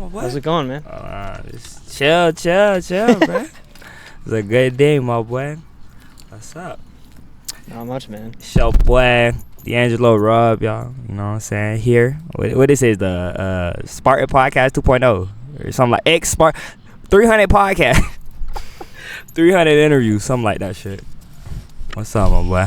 boy? How's it going, man? Just chill, bro. It's a good day, my boy. What's up? Not much, man. It's your boy, D'Angelo Rob, y'all. You know what I'm saying? Here. What this is, the Spartan Podcast 2.0. Or something like X Spartan 300 podcast. 300 interviews, something like that shit. What's up, my boy?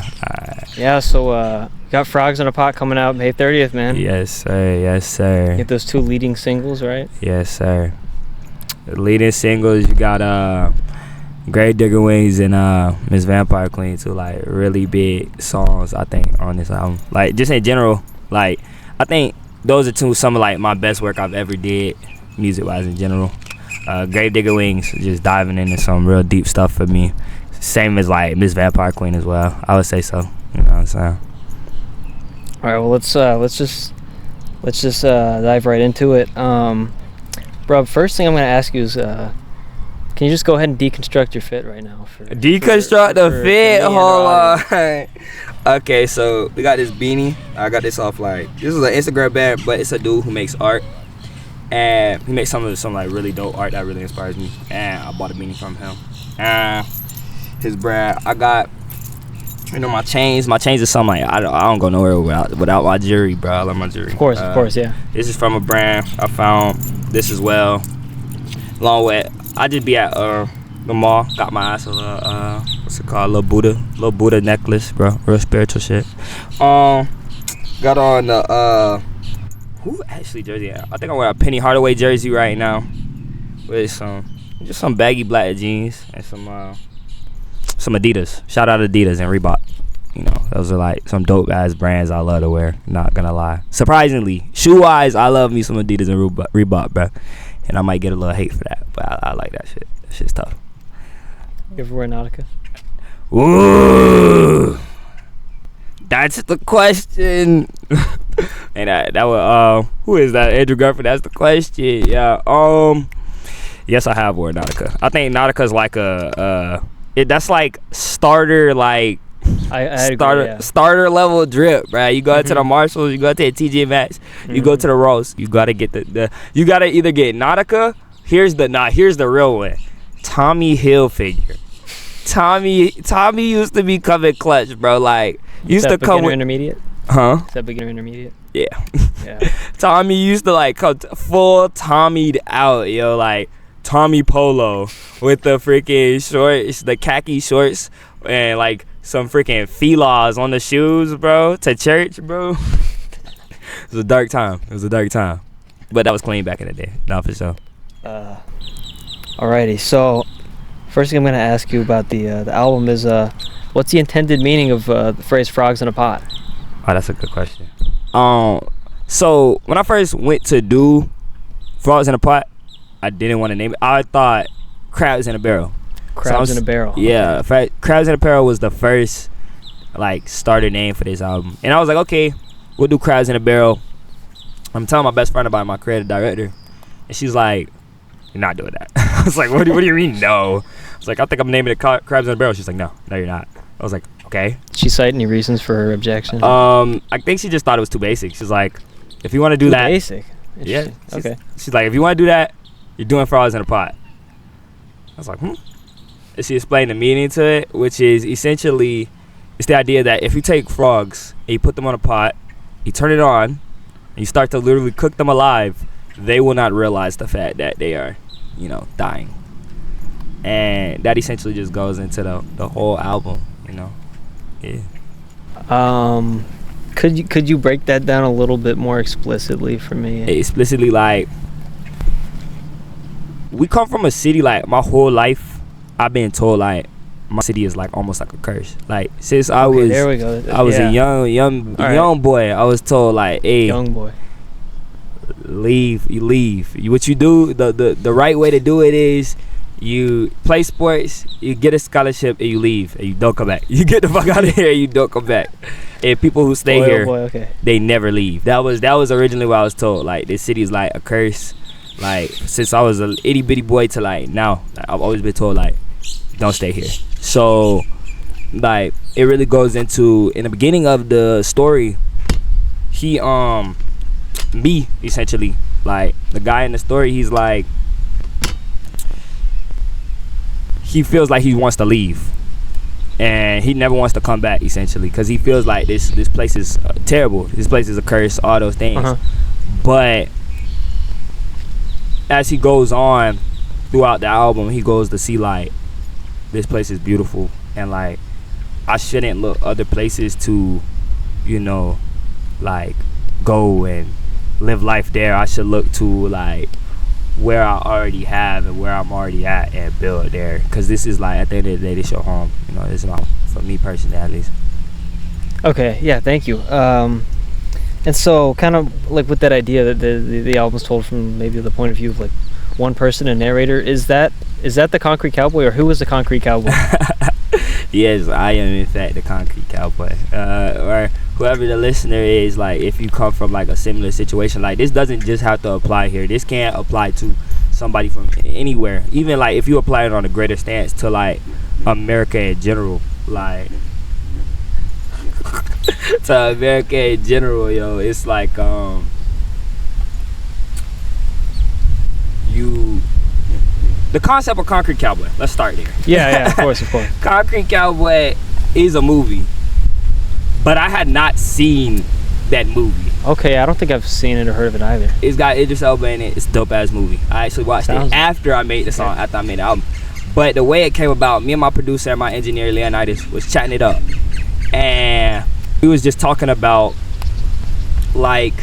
Yeah, so got Frogs in a Pot coming out May 30th, man. Yes, sir. Yes, sir. Get those 2 leading singles, right? Yes, sir. The leading singles, you got Grave Digger Wings and Miss Vampire Queen, too. Like, really big songs, I think, on this album. Like, just in general, like, I think those are some of, like, my best work I've ever did, music-wise in general. Grave Digger Wings, just diving into some real deep stuff for me. Same as, like, Miss Vampire Queen as well. I would say so. You know what I'm saying? All right, well, let's just dive right into it. Bro, first thing I'm going to ask you is, can you just go ahead and deconstruct your fit right now? Deconstruct the fit? Hold on. Okay, so we got this beanie. I got this off, like, this is an Instagram band, but it's a dude who makes art. And he makes some like really dope art that really inspires me. And I bought a beanie from him. His brand. I got, you know, my chains. My chains is something like, I don't go nowhere without my jewelry, bro. I love my jewelry. Of course, yeah. This is from a brand. I found this as well. Along with, I just be at the mall. Got my ass a little, what's it called? Little Buddha necklace, bro. Real spiritual shit. Got on the, who actually jersey? I think I'm wearing a Penny Hardaway jersey right now. With some baggy black jeans and some Adidas. Shout out Adidas and Reebok. You know, those are like some dope ass brands I love to wear. Not gonna lie. Surprisingly, shoe wise, I love me some Adidas and Reebok, bro. And I might get a little hate for that, but I like that shit. That shit's tough. You ever wear Nautica? Ooh, that's the question. And that was who is that? Andrew Garfield. That's the question. Yeah. Yes, I have worn Nautica. I think Nautica's like that's like starter, like starter level drip, right? You go to the Marshalls, you go to the TJ Maxx, you go to the Ross. You gotta get you gotta either get Nautica. Here's the real one. Tommy Hilfiger. Tommy used to be coming clutch, bro. Like used to come with intermediate. Huh? Is that beginner intermediate? Yeah. Yeah. Tommy used to like come full Tommy'd out, yo, like Tommy Polo with the freaking shorts, the khaki shorts, and like some freaking Fila's on the shoes, bro, to church, bro. It was a dark time. But that was clean back in the day. Not for sure. Alrighty, so first thing I'm gonna ask you about the album is what's the intended meaning of the phrase "frogs in a pot"? Oh, that's a good question. So when I first went to do Frogs in a Pot, I didn't want to name it. I thought Crabs in a Barrel. Crabs in a Barrel. Yeah, Crabs in a Barrel was the first like starter name for this album, and I was like, okay, we'll do Crabs in a Barrel. I'm telling my best friend about it, my creative director, and she's like, "You're not doing that." I was like, "What do you mean no?" I was like, "I think I'm naming it Crabs in a Barrel." She's like, "No, you're not." I was like, "Okay." Did she cite any reasons for her objection? I think she just thought it was too basic. She's like, if you want to do that, basic. Yeah. Okay. She's like, if you want to do that, you're doing Frogs in a Pot. I was like, And she explained the meaning to it, which is essentially, it's the idea that if you take frogs and you put them on a pot, you turn it on, and you start to literally cook them alive, they will not realize the fact that they are, dying. And that essentially just goes into the whole album. Yeah. Could you break that down a little bit more explicitly for me? Explicitly, like, we come from a city, like, my whole life I've been told, like, my city is like almost like a curse. Like, since I was there we go. I was a young boy, I was told, like, hey, young boy, leave. What you do, the right way to do it is you play sports, you get a scholarship, and you leave, and you don't come back. You get the fuck out of here, and you don't come back. And people who stay here, they never leave. That was originally what I was told. Like, this city is like a curse. Like, since I was a itty bitty boy to like now, I've always been told, like, don't stay here. So, like, it really goes into, in the beginning of the story, he me essentially. Like the guy in the story, he's like, he feels like he wants to leave, and he never wants to come back essentially, because he feels like this place is terrible. This place is a curse, all those things. But as he goes on throughout the album, he goes to see like this place is beautiful, and like I shouldn't look other places to, you know, like go and live life there. I should look to like where I already have and where I'm already at and build there, because this is like, at the end of the day, this your home. You know, this is my, for me personally at least. Okay, yeah, thank you. And so kind of like with that idea that the album's told from maybe the point of view of like one person, a narrator, is that the Concrete Cowboy, or who was the Concrete Cowboy? Yes, I am in fact the Concrete Cowboy. Or whoever the listener is, like if you come from like a similar situation, like this doesn't just have to apply here. This can't apply to somebody from anywhere. Even like if you apply it on a greater stance to like America in general, like to America in general, yo, it's like the concept of Concrete Cowboy. Let's start there. Yeah, of course. Concrete Cowboy is a movie, but I had not seen that movie. Okay, I don't think I've seen it or heard of it either. It's got Idris Elba in it. It's a dope ass movie. I actually watched it after I made the song, after I made the album. But the way it came about, me and my producer and my engineer Leonidas was chatting it up, and we was just talking about like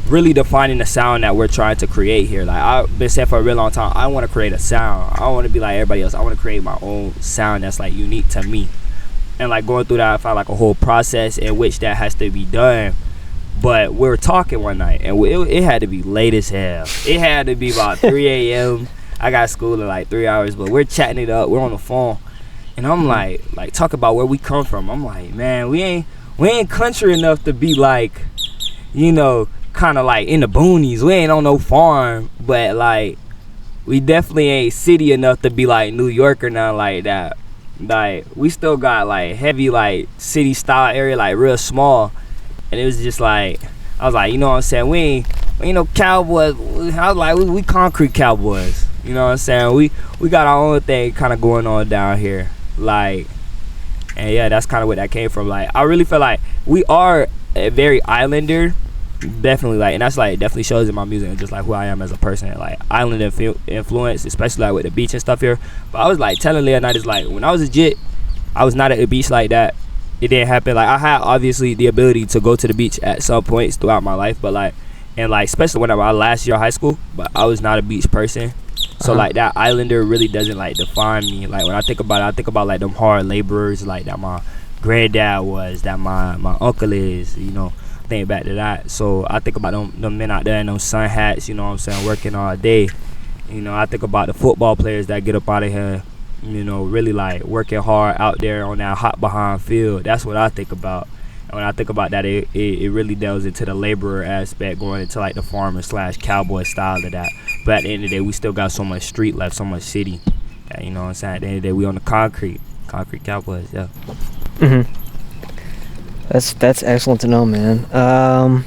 really defining the sound that we're trying to create here. Like I've been saying for a real long time, I want to create a sound. I don't want to be like everybody else. I want to create my own sound that's like unique to me. And like going through that, I found like a whole process in which that has to be done. But we were talking one night, and it had to be late as hell. It had to be about 3 a.m. I got school in like 3 hours, but we're chatting it up. We're on the phone, and I'm like talk about where we come from. I'm like, man, we ain't country enough to be like, you know, kind of like in the boonies. We ain't on no farm, but like we definitely ain't city enough to be like New York or nothing like that. Like we still got like heavy like city style area, like real small. And it was just like, I was like, you know what I'm saying, we ain't no cowboys. I was like, we Concrete Cowboys, you know what I'm saying, we got our own thing kind of going on down here, like. And yeah, that's kind of where that came from. Like I really feel like we are a very islander, definitely, like, and that's like definitely shows in my music and just like who I am as a person, like island influence, especially like with the beach and stuff here. But I was like telling Leonidas, like when I was a jit, I was not at the beach like that. It didn't happen. Like I had obviously the ability to go to the beach at some points throughout my life, but like, and like especially when I was last year of high school, but I was not a beach person. So like that islander really doesn't like define me. Like when I think about it, I think about like them hard laborers like that my granddad was, that my uncle is, you know, think back to that. So I think about them men out there in those sun hats, you know what I'm saying, working all day. You know, I think about the football players that get up out of here, you know, really like working hard out there on that hot behind field. That's what I think about. And when I think about that, it really delves into the laborer aspect, going into like the farmer / cowboy style of that. But at the end of the day, we still got so much street left, so much city. Yeah, you know what I'm saying? At the end of the day, we on the concrete Cowboys, yeah. Mm-hmm. That's excellent to know, man.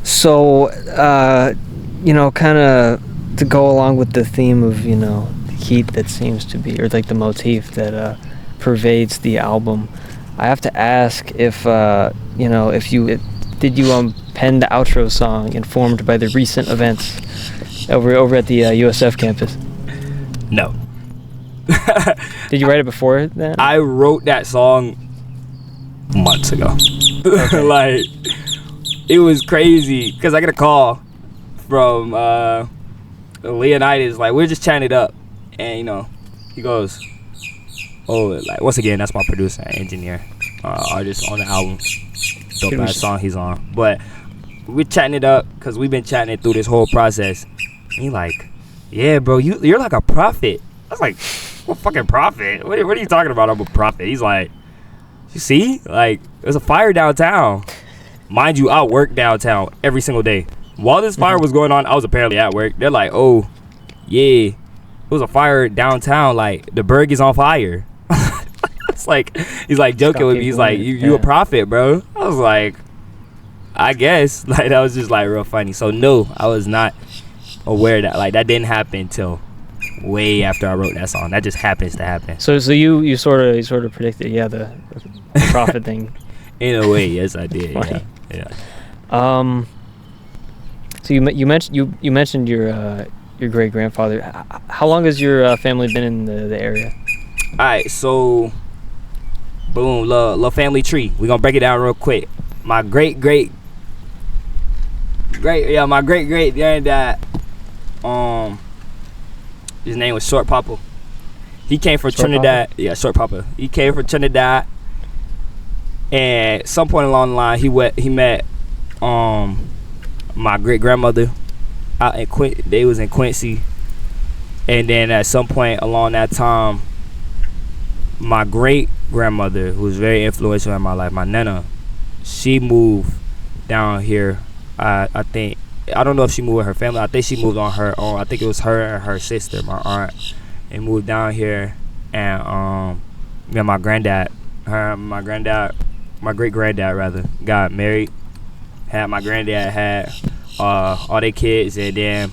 So, you know, kind of to go along with the theme of, you know, the heat that seems to be, or like the motif that pervades the album, I have to ask if, you know, did you pen the outro song informed by the recent events over at the USF campus? No. Did you write it before then? I wrote that song months ago. Okay. Like, it was crazy because I get a call from Leonidas. Like, we're just chatting it up, and you know, he goes, "Oh, like once again, that's my producer and engineer, artist on the album. Dope ass song he's on." But we're chatting it up because we've been chatting it through this whole process. And he like, "Yeah, bro, you're like a prophet." I was like, "What fucking prophet? What are you talking about? I'm a prophet." He's like, "You see, like, there's a fire downtown. Mind you, I work downtown every single day. While this fire was going on, I was apparently at work. They're like, oh, yeah, it was a fire downtown. Like, the Berg is on fire." It's like, he's like joking with me. He's like, you a prophet, bro. I was like, I guess like that was just like real funny. So no, I was not aware that like that didn't happen till way after I wrote that song. That just happens to happen. So you sort of predicted, yeah, the prophet thing. In a way, yes, I did. Funny. Yeah. So you mentioned your great grandfather. How long has your family been in the area? All right, so boom, little family tree. We gonna break it down real quick. My great granddad, his name was Short Papa. He came from Trinidad. Yeah, Short Papa. He came from Trinidad, and at some point along the line, he met my great grandmother out in they was in Quincy, and then at some point along that time, my great grandmother, who was very influential in my life, my nana, she moved down here. I don't know if she moved with her family. I think she moved on her own. I think it was her and her sister, my aunt, and moved down here. And me and my granddad, my great granddad rather, got married. My granddad had all their kids, and then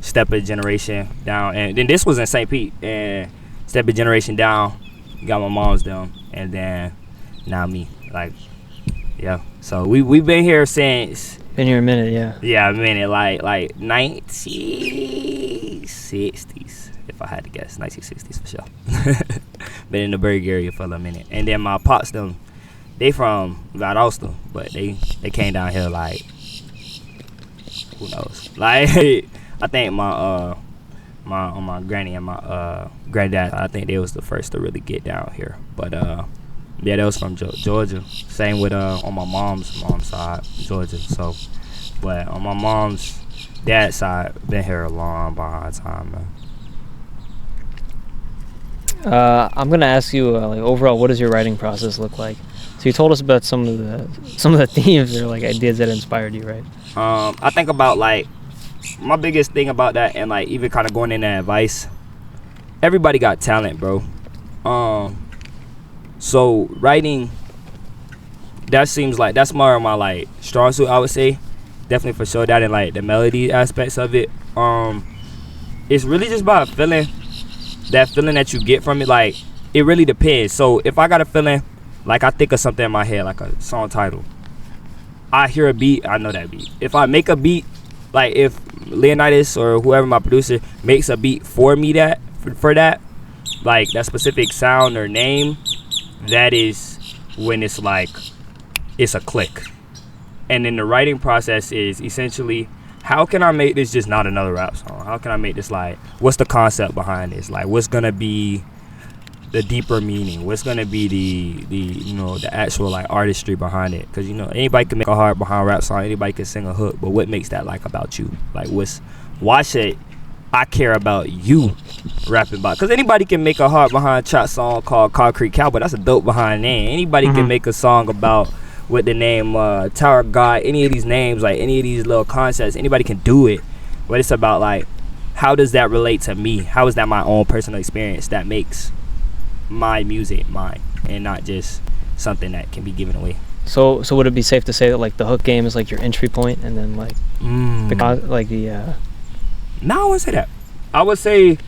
step a generation down, and then this was in St. Pete, and step a generation down, got my mom's them, and then now me. Like, yeah. So we've been here since. Been here a minute, yeah. Yeah, a minute, like 1960s, if I had to guess, 1960s for sure. Been in the Berg area for a minute, and then my pops them, they from Valdosta, but they came down here like, who knows? Like, I think my granny and my granddad, I think they was the first to really get down here. But yeah, that was from Georgia. Same with on my mom's side, Georgia. So, but on my mom's dad's side, been here a long behind time, man. I'm gonna ask you, like, overall, what does your writing process look like? So you told us about some of the themes or like ideas that inspired you, right? I think about like my biggest thing about that, and like even kind of going in that advice. Everybody got talent, bro. So writing, that seems like that's more of my like strong suit, I would say. Definitely for sure that, and like the melody aspects of it. It's really just about a feeling. That feeling that you get from it, like it really depends. So if I got a feeling, like I think of something in my head, like a song title, I hear a beat, I know that beat. If I make a beat, like if Leonidas or whoever my producer makes a beat for me for that, like that specific sound or name, that is when it's like it's a click. And then the writing process is essentially, how can I make this just not another rap song? How can I make this like, what's the concept behind this? Like, what's gonna be the deeper meaning? What's gonna be the actual like artistry behind it? Because anybody can make a heart behind a rap song, anybody can sing a hook, but what makes that like about you? Like, why should I care about you rapping about? Because anybody can make a heart behind a trap song called Concrete Cowboy. That's a dope behind name. Anybody can make a song about with the name Tower God, any of these names, like any of these little concepts, anybody can do it. But it's about like, how does that relate to me? How is that my own personal experience that makes my music mine, and not just something that can be given away? So would it be safe to say that like the hook game is like your entry point, and then like No, I wouldn't say that. I would say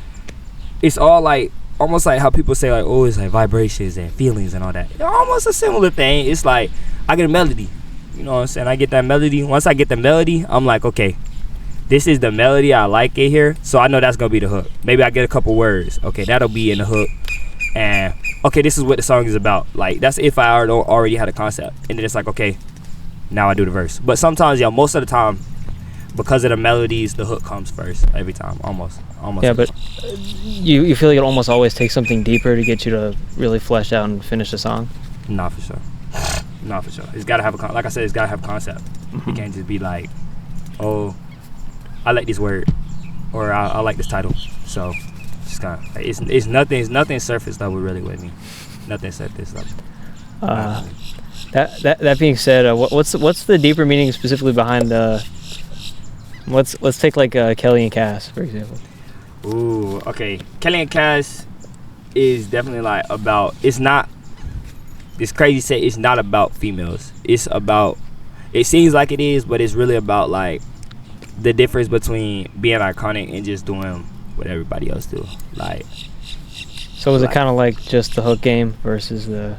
it's all like almost like how people say like, oh, it's like vibrations and feelings and all that. Almost a similar thing. It's like I get a melody, you know what I'm saying? I get that melody. Once I get the melody, I'm like, okay, this is the melody. I like it here, so I know that's gonna be the hook. Maybe I get a couple words. Okay, that'll be in the hook. And okay, this is what the song is about. Like, that's if I already had a concept. And then it's like, okay, now I do the verse. But sometimes, most of the time, because of the melodies, the hook comes first every time. Almost. Yeah, but you feel like it almost always takes something deeper to get you to really flesh out and finish the song? Not for sure. It's gotta have like I said, it's gotta have a concept. You can't just be like, oh, I like this word, or I like this title. So it's kind of, it's nothing surface level really with me. Nothing surface level. That being said, what's the deeper meaning specifically behind the? Let's take like Kelly and Cass, for example. Ooh, okay. Kelly and Cass is definitely like about. It's not. It's crazy to say it's not about females. It's about it seems like it is, but it's really about like the difference between being iconic and just doing what everybody else do. Like, So was it like- kind of like just the hook game versus the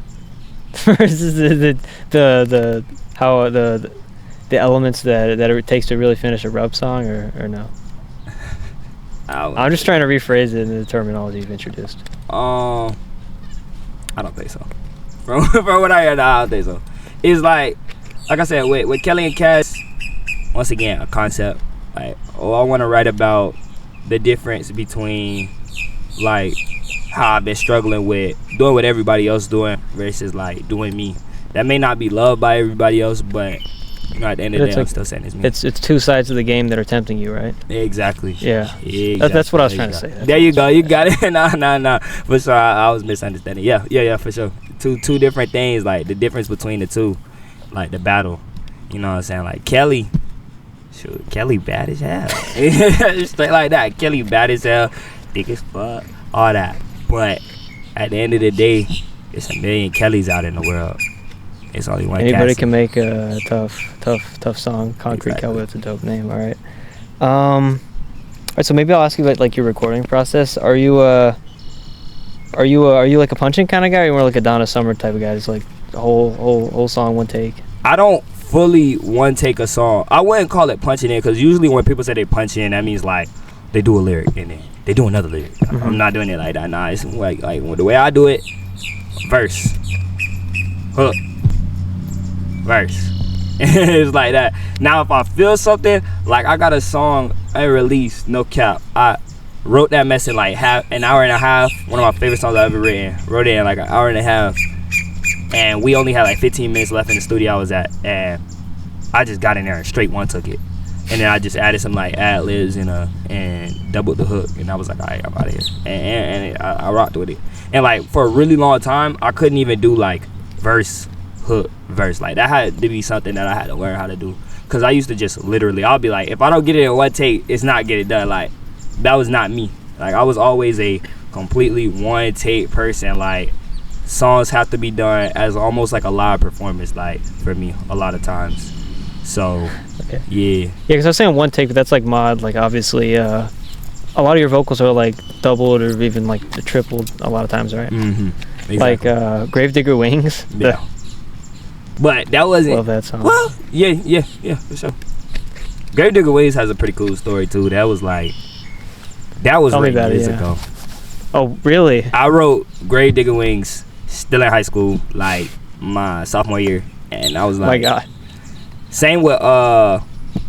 versus the how the elements that it takes to really finish a rub song, or no? I'm just trying to rephrase it in the terminology you've introduced. I don't think so. From what I heard, I don't think so. It's like I said, with Kelly and Cass, once again, a concept. Like, I want to write about the difference between like how I've been struggling with doing what everybody else doing versus like doing me. That may not be loved by everybody else, but you know, at the end of the day, I'm still saying it's me. It's two sides of the game that are tempting you, right? Exactly. Yeah. Exactly. That's what I was trying to say. There you go. You got it. Nah. For sure, I was misunderstanding. Yeah, for sure. Two different things. Like the difference between the two, like the battle. You know what I'm saying? Like Kelly. Shoot, Kelly bad as hell. Straight like that. Kelly bad as hell, thick as fuck, all that. But at the end of the day, it's a million Kellys out in the world. It's only one. Anybody Cassie. can make a tough song. Concrete Exactly. Cowboy, it's a dope name. All right. All right. So maybe I'll ask you about like your recording process. Are you like a punching kind of guy, or are you more like a Donna Summer type of guy? Just like whole song, one take. I don't fully one take a song. I wouldn't call it punching in, because usually when people say they punch in, that means like they do a lyric and then they do another lyric. I'm not doing it like that. Nah, it's like the way I do it: verse, hook, verse. It's like that. Now, if I feel something, like I got a song I released, no cap. I wrote that mess in like an hour and a half. One of my favorite songs I've ever written. Wrote it in like an hour and a half. And we only had like 15 minutes left in the studio I was at, and I just got in there and straight one took it, and then I just added some like ad libs and doubled the hook, and I was like, all right, I'm out of here, and I rocked with it. And like for a really long time, I couldn't even do like verse, hook, verse. Like that had to be something that I had to learn how to do, because I used to just literally, I'll be like, if I don't get it in one take, it's not get it done. Like that was not me. Like I was always a completely one take person. Like songs have to be done as almost like a live performance, like for me a lot of times. So Okay. yeah, Because I was saying one take, but that's like mod. Like obviously, a lot of your vocals are like doubled or even like tripled a lot of times, right? exactly. Like Gravedigger Wings. Yeah. But that wasn't. Love that song. Well, yeah, for sure. Gravedigger Ways has a pretty cool story too. That was like, that was Tell me written about it, years yeah. ago. Oh, really? I wrote Gravedigger Wings still in high school, like my sophomore year, and I was My like, God. same with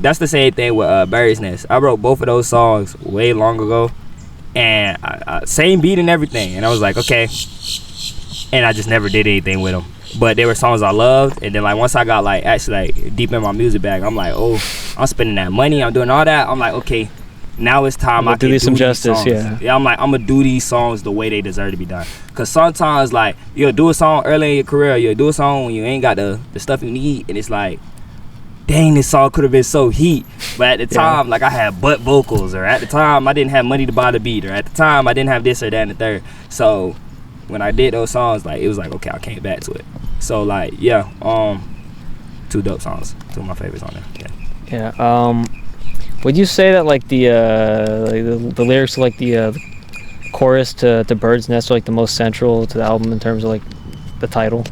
that's the same thing with Bird's Nest. I wrote both of those songs way long ago, and I same beat and everything, and I was like, okay, and I just never did anything with them. But they were songs I loved, and then like once I got like actually like deep in my music bag, I'm like, oh, I'm spending that money, I'm doing all that. I'm like, okay, now it's time I do can these some these justice, songs. yeah. I'm like, I'm gonna do these songs the way they deserve to be done. Cause sometimes like you'll do a song early in your career, you'll do a song when you ain't got the stuff you need, and it's like, dang, this song could have been so heat. But at the time, like I had butt vocals, or at the time I didn't have money to buy the beat, or at the time I didn't have this or that and the third. So when I did those songs, like it was like, okay, I came back to it. So like yeah, two dope songs, two of my favorites on there. Yeah. Yeah. Would you say that like the lyrics to like the chorus to Bird's Nest are like the most central to the album in terms of like the title?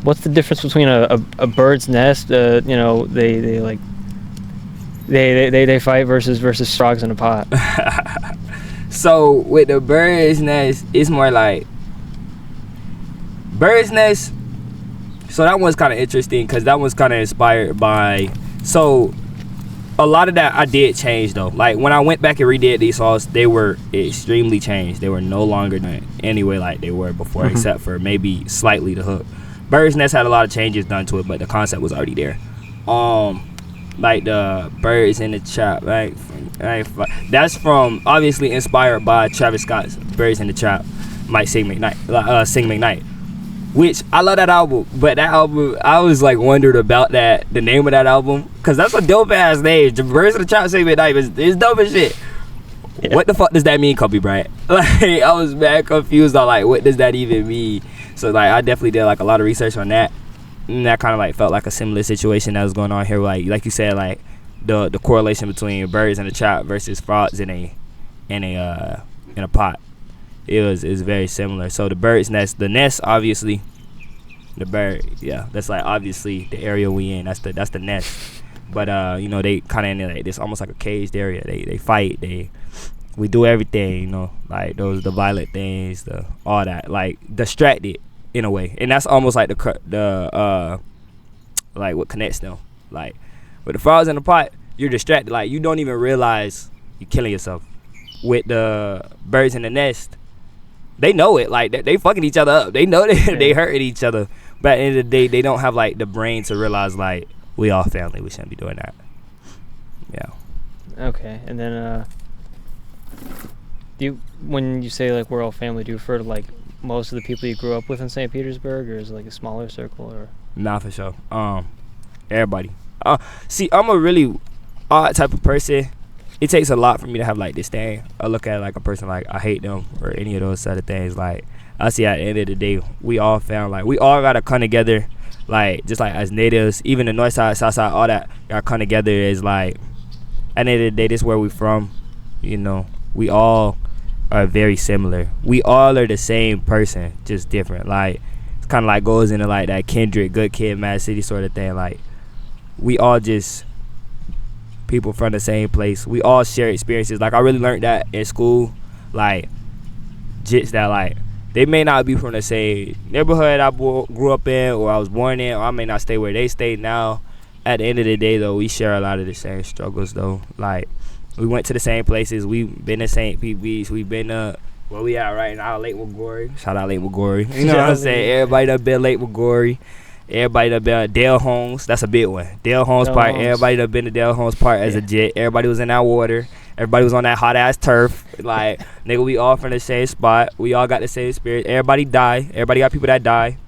What's the difference between a bird's nest? You know, they like they fight versus frogs in a pot. So with the Bird's Nest, it's more like Bird's Nest. So that one's kind of interesting because that one's kind of inspired by. So a lot of that I did change though. Like when I went back and redid these songs, they were extremely changed. They were no longer done anyway like they were before, except for maybe slightly the hook. Bird's Nest had a lot of changes done to it, but the concept was already there. Like the birds in the trap, right? That's from obviously inspired by Travis Scott's Birds in the Trap, Might Sing McKnight, Sing McKnight. Which I love that album, but that album I was like wondered about the name of that album, cause that's a dope ass name. The Birds in the Trap Sing McKnight is dope as shit. Yeah. What the fuck does that mean, Kobe Bryant? Like I was mad confused on like what does that even mean. So like I definitely did like a lot of research on that. And that kind of like felt like a similar situation that was going on here, like you said, like the correlation between birds in a trap versus frogs in a pot. Is very similar. So the bird's nest, the nest, obviously, the bird, yeah, that's like obviously the area we in. That's the nest. But they kind of in like this almost like a caged area. They fight. We do everything. Like the violent things, all that, like distracted in a way. And that's almost like the like what connects them. Like with the frogs in the pot, you're distracted. Like you don't even realize you're killing yourself. With the birds in the nest, they know it. Like they fucking each other up. They know they hurting each other. But at the end of the day, they don't have like the brain to realize like we all family. We shouldn't be doing that. Yeah. Okay, and then when you say like we're all family, do you refer to like most of the people you grew up with in St. Petersburg, or is it like a smaller circle? Or Nah, for sure. Everybody. See, I'm a really odd type of person. It takes a lot for me to have like this thing. I look at like a person like I hate them or any of those sort of things. Like I see at the end of the day, we all found like we all gotta come together, like just like as natives, even the north side, south side, all that gotta come together. Is like at the end of the day, this is where we from. We all are very similar. We all are the same person, just different. Like it's kind of like goes into like that Kendrick, Good Kid, Mad City sort of thing. Like we all just people from the same place. We all share experiences. Like I really learned that in school. Like jits that like they may not be from the same neighborhood I grew up in or I was born in, or I may not stay where they stay now. At the end of the day though, we share a lot of the same struggles though. Like we went to the same places. We've been to St. PB's. We've been where we at right now, Lake McGorry. Shout out Lake McGorry. You know what I'm saying? Everybody that been Lake McGorry. Everybody that been at Dale Holmes, that's a big one. Dale Holmes Park, everybody that been to Dale Holmes Park as a jet. Everybody was in that water. Everybody was on that hot ass turf. Like, nigga, we all from the same spot. We all got the same spirit. Everybody die. Everybody got people that die.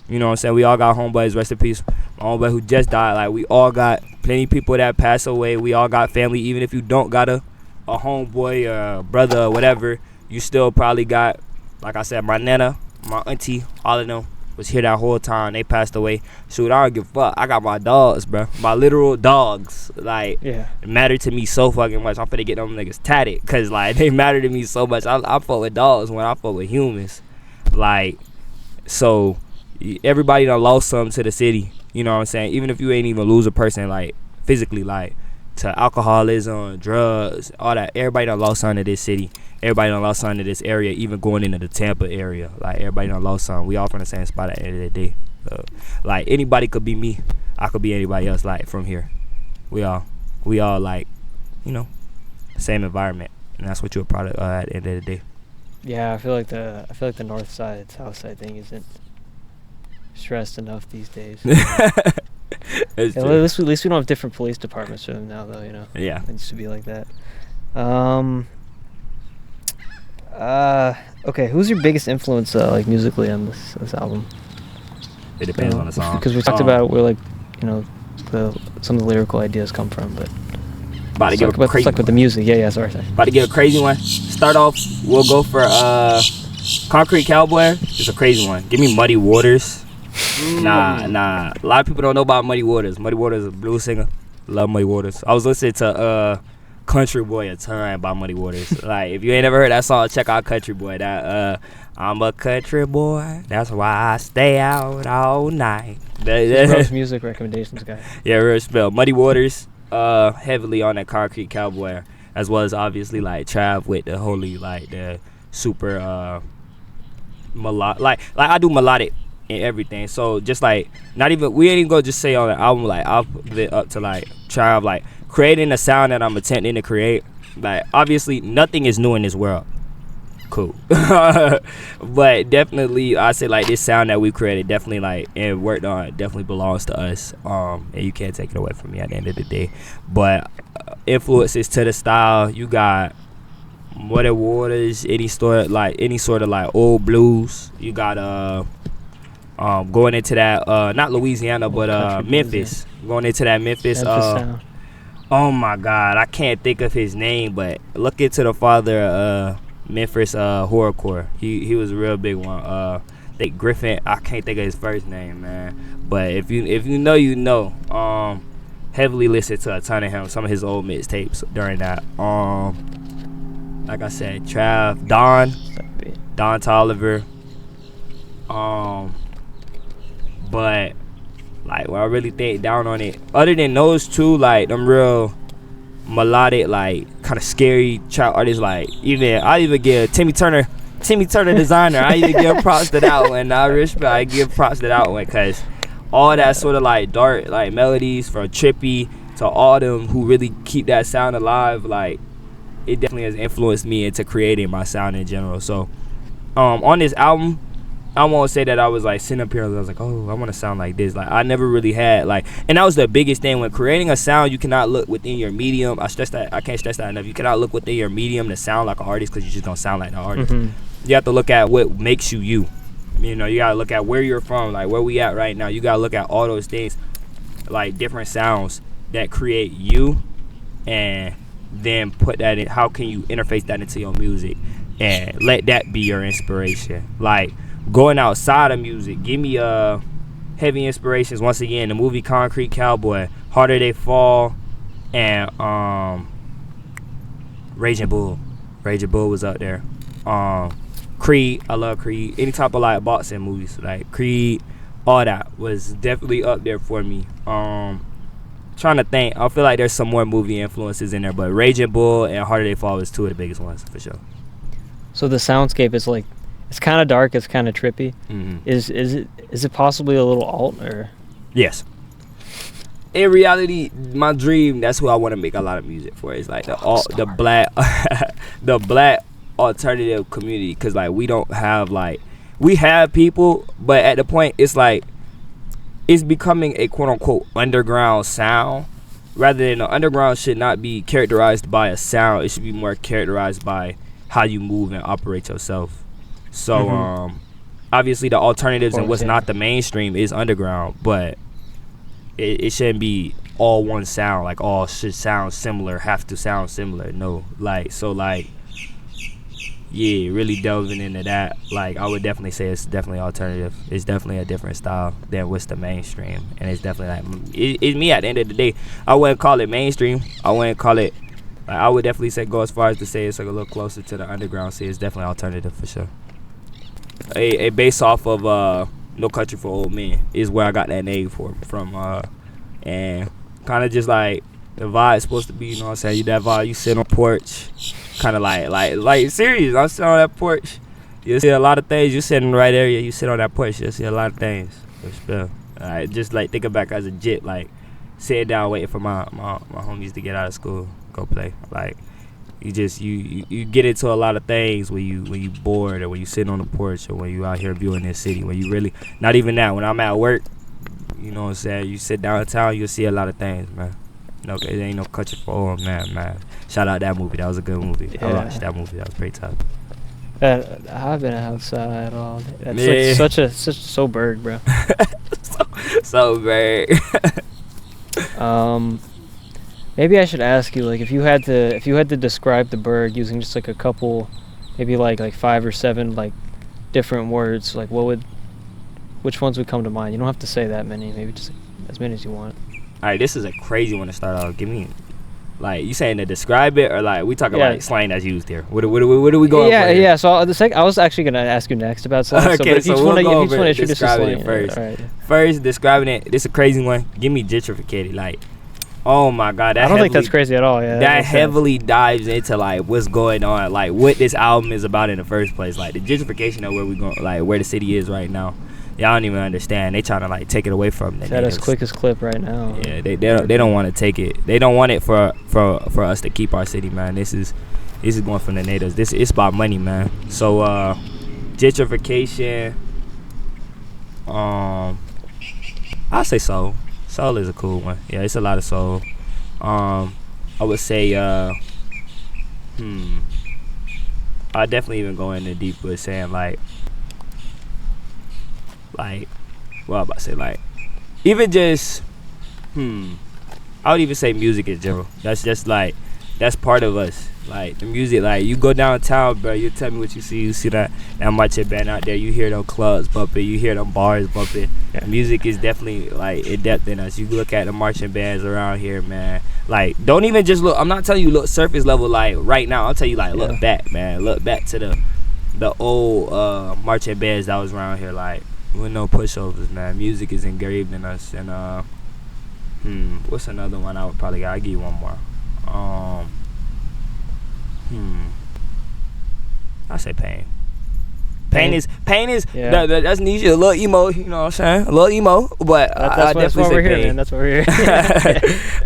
You know what I'm saying? We all got homeboys, rest in peace. My homeboy who just died. Like, we all got plenty of people that pass away. We all got family. Even if you don't got a homeboy or a brother or whatever, you still probably got, like I said, my nana, my auntie, all of them was here that whole time. They passed away. Shoot, I don't give a fuck. I got my dogs, bro. My literal dogs. Like, it mattered to me so fucking much. I'm finna get them niggas tatted. Because, like, they matter to me so much. I fuck with dogs when I fuck with humans. Like, so, everybody done lost something to the city. You know what I'm saying? Even if you ain't even lose a person, like, physically, like, to alcoholism, drugs, all that. Everybody done lost something to this city. Everybody done lost something to this area, even going into the Tampa area. Like, everybody done lost something. We all from the same spot at the end of the day. So, like, anybody could be me. I could be anybody else, like, from here. We all, like, same environment. And that's what you're a product at the end of the day. Yeah, I feel like the north side, south side thing isn't stressed enough these days. At least we don't have different police departments for them now, though. Yeah. It used to be like that. Okay, who's your biggest influence, like musically, on this album? It depends on the song. Because we talked about where, like, some of the lyrical ideas come from, but about to give a crazy one. With the music. Yeah, sorry. About to give a crazy one. Start off, we'll go for Concrete Cowboy. It's a crazy one. Give me Muddy Waters. Nah. A lot of people don't know about Muddy Waters. Muddy Waters is a blues singer. Love Muddy Waters. I was listening to Country Boy a ton by Muddy Waters. Like, if you ain't never heard that song, check out Country Boy. That I'm a country boy, that's why I stay out all night. Gross music recommendations guy. Yeah, real spell. Muddy Waters, heavily on that Concrete Cowboy, as well as obviously like Trav with the holy, like the super melodic. Like I do melodic and everything. So just like not even we ain't even gonna just say on the album, like I'll put it up to like Trav, like creating a sound that I'm attempting to create. Like obviously nothing is new in this world. Cool. But definitely I say like this sound that we created definitely like and worked on definitely belongs to us. And you can't take it away from me at the end of the day. But influences to the style, you got Muddy Waters, any sort of like old blues. You got going into that not Louisiana but Memphis. Going into that Memphis sound. Oh my God, I can't think of his name, but look into the father Memphis horrorcore. He was a real big one. think Griffin. I can't think of his first name, man. But if you know, you know. Heavily listened to a ton of him, some of his old mixtapes during that. Like I said, Trav, Don Toliver. But like when I really think down on it, other than those two, like them real melodic, like kind of scary trap artists, like I even give Timmy Turner Designer. I even give props to that one. I give props to that one because all that sort of like dark like melodies from Trippy to all them who really keep that sound alive, like it definitely has influenced me into creating my sound in general. So on this album, I won't say that I was like sitting up here and I was like, oh, I want to sound like this. Like I never really had like, and that was the biggest thing when creating a sound. You cannot look within your medium. I can't stress that enough. You cannot look within your medium to sound like an artist because you just don't sound like an artist. You have to look at what makes you you. You know, you gotta look at where you're from, like where we at right now. You gotta look at all those things, like different sounds that create you, and then put that in. How can you interface that into your music and let that be your inspiration? Like going outside of music, give me heavy inspirations. Once again, the movie Concrete Cowboy, Harder They Fall, and Raging Bull. Raging Bull was up there. Creed, I love Creed. Any type of like boxing movies, like Creed, all that was definitely up there for me. Trying to think, I feel like there's some more movie influences in there, but Raging Bull and Harder They Fall was two of the biggest ones for sure. So the soundscape is like, it's kind of dark, it's kind of trippy. Is it possibly a little alt or? Yes. In reality, my dream, that's who I want to make a lot of music for. It's like the black the black alternative community, because like we don't have like, we have people, but at the point it's like it's becoming a quote-unquote underground sound, rather than the underground should not be characterized by a sound. It should be more characterized by how you move and operate yourself. So obviously the alternatives and what's not the mainstream is underground, but it shouldn't be all one sound, like all should sound similar, have to sound similar. No, like, so like, yeah, really delving into that, like I would definitely say it's definitely alternative. It's definitely a different style than what's the mainstream, and it's definitely like it's me. At the end of the day, I wouldn't call it mainstream. I wouldn't call it. Like, I would definitely say go as far as to say it's like a little closer to the underground. See, it's definitely alternative for sure. A based off of No Country for Old Men is where I got that name from, and kind of just like the vibe's supposed to be, you know what I'm saying? You that vibe, you sit on the porch. Kind of like serious. I'm sitting on that porch. You see a lot of things. You sit in the right area. You sit on that porch. You see a lot of things. Just like thinking back as a jit, like sitting down waiting for my homies to get out of school, go play. Like you just you get into a lot of things when you bored, or when you sitting on the porch, or when you out here viewing this city. When you really, not even that. When I'm at work, you know what I'm saying. You sit downtown, you'll see a lot of things, man. No, it ain't No Country for Old Men, man. Shout out that movie. That was a good movie. Yeah. I watched that movie. That was pretty tough. I've been outside all day. That's like such so Berg, bro. so Berg. Maybe I should ask you, like, if you had to describe the Berg using just like a couple, maybe like 5 or 7 like different words, like which ones would come to mind? You don't have to say that many. Maybe just as many as you want. All right, this is a crazy one to start off. Give me, like, you saying to describe it, or like we talking about like slang that's used here? What are we going? Yeah. So I was actually gonna ask you next about slang. Okay, so we'll go over describing it first. Right. First, describing it. This is a crazy one. Give me gentrificated. Like, oh my God, I don't think that's crazy at all. Yeah, that heavily dives into like what's going on, like what this album is about in the first place. Like the gentrification of where we going, like where the city is right now. Y'all don't even understand. They trying to like take it away from them. That's quickest clip right now. Yeah, they don't want to take it. They don't want it for us to keep our city, man. This is going from the natives. It's about money, man. So gentrification. I'll say soul. Soul is a cool one. Yeah, it's a lot of soul. I would say I definitely even go into deep with saying like well, I'm about to say like even just I would even say music in general. That's just like that's part of us. Like the music, like you go downtown, bro. You tell me what you see. You see that marching band out there. You hear them clubs bumping. You hear them bars bumping. Yeah. Music is definitely like in depth in us. You look at the marching bands around here, man. Like don't even just look. I'm not telling you look surface level like right now. I'll tell you like look back, man. Look back to the old marching bands that was around here. Like with no pushovers, man. Music is engraved in us. And what's another one I would probably got? I'll give you one more. I say pain. Pain is that's niche, a little emo, you know what I'm saying? A little emo, but I definitely say we're pain. here, man. That's why we're here.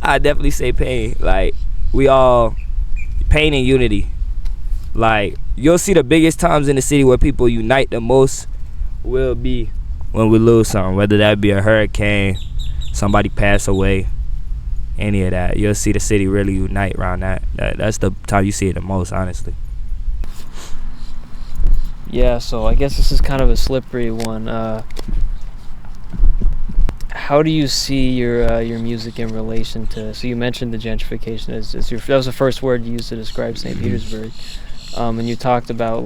I definitely say pain. Like we all pain and unity. Like you'll see the biggest times in the city where people unite the most will be when we lose something, whether that be a hurricane, somebody pass away, any of that. You'll see the city really unite around that. That's the time you see it the most, honestly. Yeah, so I guess this is kind of a slippery one. How do you see your music in relation to? So you mentioned the gentrification as that was the first word you used to describe St. Petersburg, and you talked about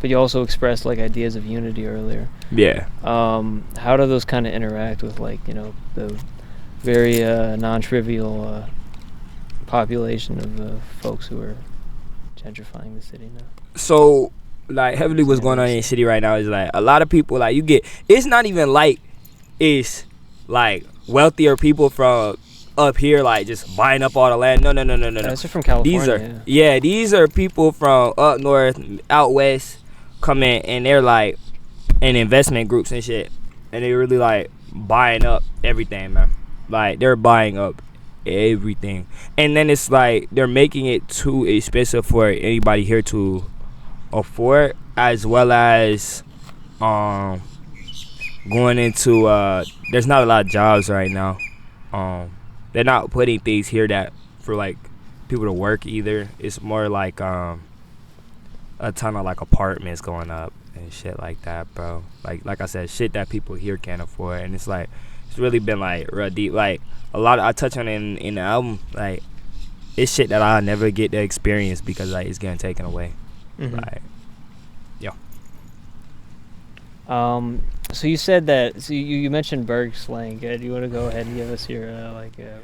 but you also expressed like ideas of unity earlier. Yeah. How do those kind of interact with the very non-trivial population of folks who are gentrifying the city now? So, like, heavily what's going on in the city right now is, like, a lot of people, like, it's not even like it's, like, wealthier people from up here, like, just buying up all the land. No. These are from California. These are people from up north, out west, come in, and they're, like, in investment groups and shit. And they really, like, buying up everything, man. Like, they're buying up everything. And then it's like they're making it too expensive for anybody here to afford, as well as going into there's not a lot of jobs right now. They're not putting things here that for like people to work either. It's more like a ton of like apartments going up and shit like that, bro. Like I said, shit that people here can't afford. And it's like it's really been like real deep. Like a lot I touch on in the album, like it's shit that I'll never get to experience because like it's getting taken away. Mm-hmm. Like, yeah. So you said that. So you mentioned Berg slang. Do you want to go ahead and give us your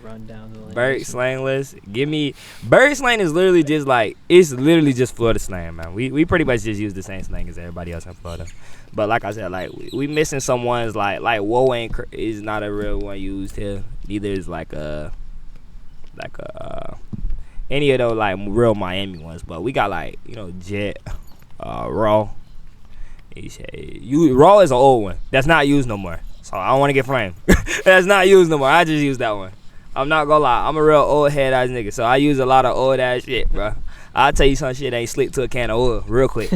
rundown? Berg slang list. Berg slang is literally just like it's literally just Florida slang, man. We pretty much just use the same slang as everybody else in Florida. But like I said, like we missing some ones like whoa is not a real one used here. Neither is like any of those like real Miami ones. But we got like jet, raw. Raw is an old one that's not used no more, so I don't want to get framed. That's not used no more. I just use that one. I'm not gonna lie, I'm a real old head ass nigga, so I use a lot of old ass shit, bro. I'll tell you some shit ain't slick to a can of oil real quick.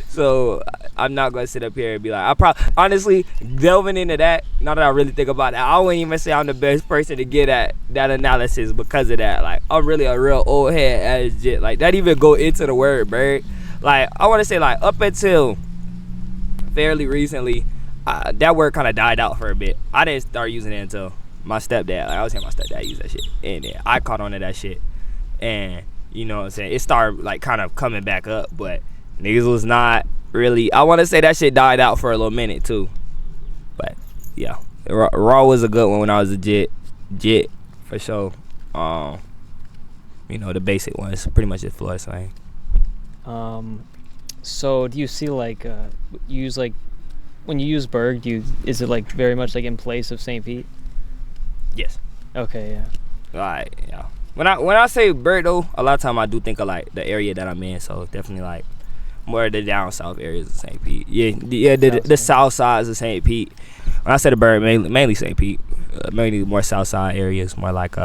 So I'm not gonna sit up here and be like, honestly delving into that, now that I really think about it, I wouldn't even say I'm the best person to get at that analysis because of that. Like I'm really a real old head ass shit. Like that even go into the word, bro. Like I want to say like up until fairly recently, that word kind of died out for a bit. I didn't start using it until my stepdad. Like I was hearing my stepdad use that shit, and then I caught on to that shit, and you know what I'm saying, it started like kind of coming back up. But niggas was not really. I want to say that shit died out for a little minute too. But yeah, raw was a good one when I was a jet for sure. The basic ones pretty much just Florida slang. So do you see like you use like when you use Berg, is it like very much like in place of St. Pete? Yes. Okay, yeah. Alright, yeah. When I say Berg though, a lot of time I do think of like the area that I'm in, so definitely like more of the down south areas of St. Pete. The south sides of St. Pete. When I say the Berg, mainly St. Pete, mainly more south side areas, more like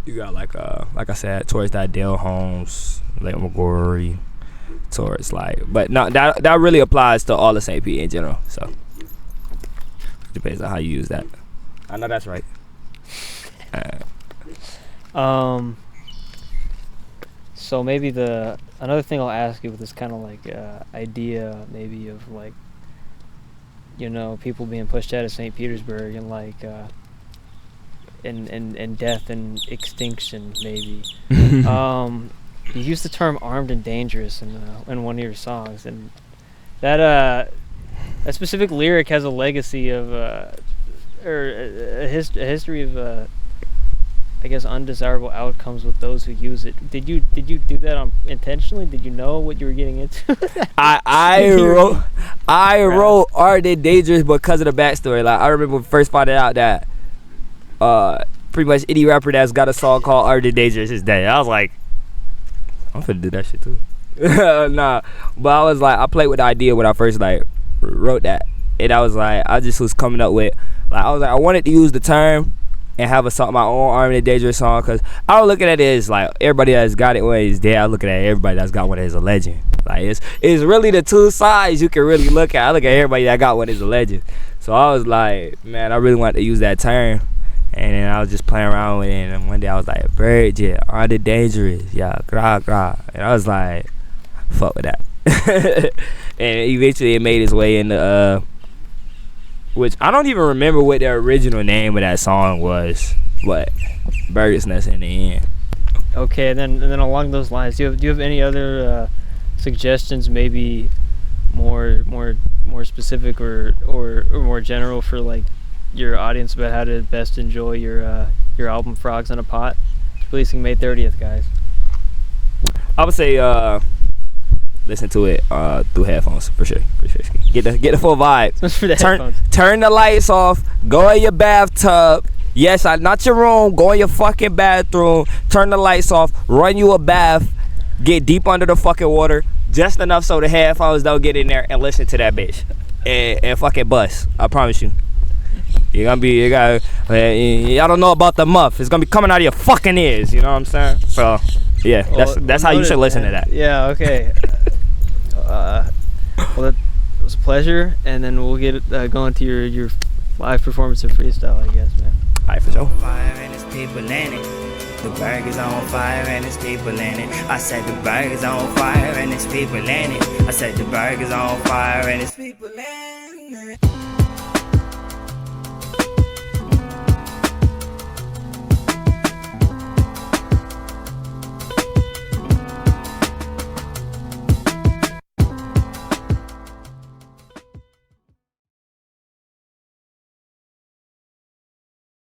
you got like I said, towards that Dale Holmes, Lake McGorry, towards like, but no, that really applies to all of St. Pete in general. So depends on how you use that. I know that's right. So maybe another thing I'll ask you with this kind of like idea maybe of like people being pushed out of St. Petersburg and like and death and extinction maybe. You used the term "armed and dangerous" in one of your songs, and that specific lyric has a legacy of or a history of I guess undesirable outcomes with those who use it. Did you do that intentionally? Did you know what you were getting into? I wrote "Armed and Dangerous" because of the backstory. Like I remember when we first finding out that pretty much any rapper that's got a song called "Armed and Dangerous" is dead. I was like, I'm finna do that shit too. Nah, but I was like, I played with the idea when I first like wrote that, and I was like, I just was coming up with like, I was like, I wanted to use the term and have a song, my own "Armed and Dangerous" song, because I don't look at it as like everybody that's got it when he's dead. I look at everybody that's got one as a legend. Like it's really the two sides you can really look at. I look at everybody that got one as a legend. So I was like, man, I really wanted to use that term, and then I was just playing around with it. And one day I was like, "Virgin, "Armed and Dangerous," yeah, gra. And I was like, fuck with that. And eventually it made its way into which I don't even remember what the original name of that song was, but Bird's Nest in the end. Okay, and then along those lines, do you have any other suggestions, maybe more specific or more general for like your audience about how to best enjoy your album Frogs in a Pot? It's releasing May 30th, guys. I would say listen to it through headphones for sure. Get the full vibe. For the headphones. Turn the lights off. Go in your bathtub. Yes, not your room. Go in your fucking bathroom. Turn the lights off. Run you a bath. Get deep under the fucking water, just enough so the headphones don't get in there, and listen to that bitch and fucking bust. I promise you. Y'all don't know about the muff. It's gonna be coming out of your fucking ears. You know what I'm saying? So yeah, that's how you should listen to that. Yeah. Okay. Well, that was a pleasure, and then we'll get going to your live performance of freestyle, I guess, man. Alright, for sure. Fire and there's people in it. The burger's on fire and there's people in it. I said the burger's on fire and there's people in it. I said the burger's on fire and there's